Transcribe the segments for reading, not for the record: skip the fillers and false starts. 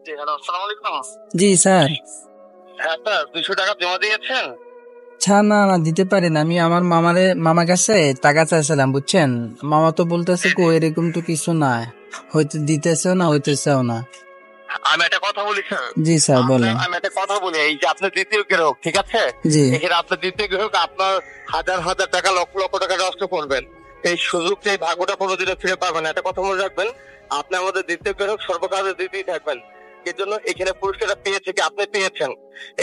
জি hello, আসসালামু আলাইকুম। জি sir. হ্যাঁ স্যার, 200 টাকা জমা দিয়েছেন? স্যার না না দিতে পারি না, আমি আমার মামার কাছে টাকা চাইছিলাম বুঝছেন। মামা তো বলতেছে কো এরকম তো কিছু না, হয়তো দিতেছেও না হইতেছেও না। আমি একটা কথা বলি স্যার। জি স্যার বলেন। আমি একটা কথা বলি, এই যে আপনার দ্বিতীয় গ্রাহক, ঠিক আছে? জি এখানে আপনার দ্বিতীয় গ্রাহক আপনার হাজার হাজার টাকা, লক্ষ লক্ষ টাকা নষ্ট করবেন। এই সুযোগটা, এই ভাগ্যটা কোনোদিনও ফিরে পাবেন না। একটা কথা মনে রাখবেন, আপনি আমাদের দ্বিতীয় গ্রাহক, সর্বকালে দিতেই থাকবেন। এর জন্য এখানে পুরস্কারটা পেয়েছে কি আপনি পেয়েছেন।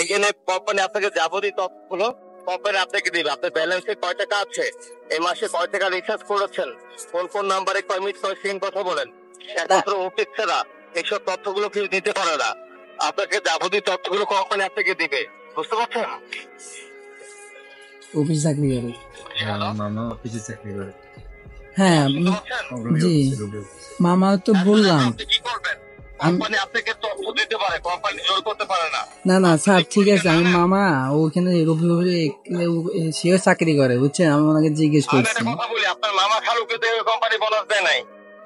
এখানে কোম্পানি আপনাকে যাবতীয় তথ্যগুলো কোম্পানি আপনাকে দিবে। আপনার ব্যালেন্সে কয় টাকা আছে, এই মাসে কয় টাকা রিচার্জ করেছেন, কোন কোন নাম্বারে কয় মিনিট কয় সেকেন্ড কথা বলেন, একমাত্র অফিস ছাড়া এইসব তথ্যগুলো কেউ দিতে পারে না। আপনাকে যাবতীয় তথ্যগুলো কোম্পানি আপনাকে দিবে, বুঝতে পারছেন? অফিস চাকরি করে। মামা অফিসে চাকরি করে। হ্যাঁ জি মামা তো বললাম। আপনি কি করবেন? কোম্পানি আপনাকে তথ্য দিতে পারে, কোম্পানি জোর করতে পারে না। না না স্যার ঠিক আছে, আমি মামা ওখানে সেও চাকরি করে বুঝছেন, আমি ওনাকে জিজ্ঞেস আমি করছি। একটা কথা বলি, আপনার মামা খালুকে দিয়ে কোম্পানি বোনাস দেয় নাই,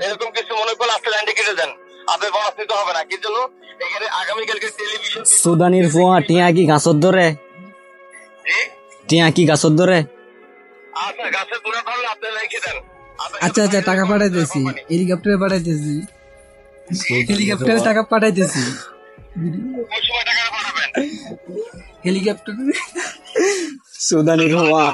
এরকম কিছু মনে করলে আপনি লাইনটি কেটে দেন। আপনি বোনাস নিতে হবে না। কি জন্য? এখানে আগামীকালকে টেলিভিশন সুদানির ফুয়া টিয়া কি গাছত ধরে? টিয়া কি গাছত ধরে? আচ্ছা, গাছে তুলে ধরলে আপনি রেখে দেন। আচ্ছা আচ্ছা টাকা পাঠাইতেছি, হেলিকপ্টারে পাঠাইতেছি, হেলিকপ্টারে টাকা পাঠাইতেছি, কোন সময় টাকা পাঠাবেন? হেলিকপ্টারে। সুদানির ফুয়া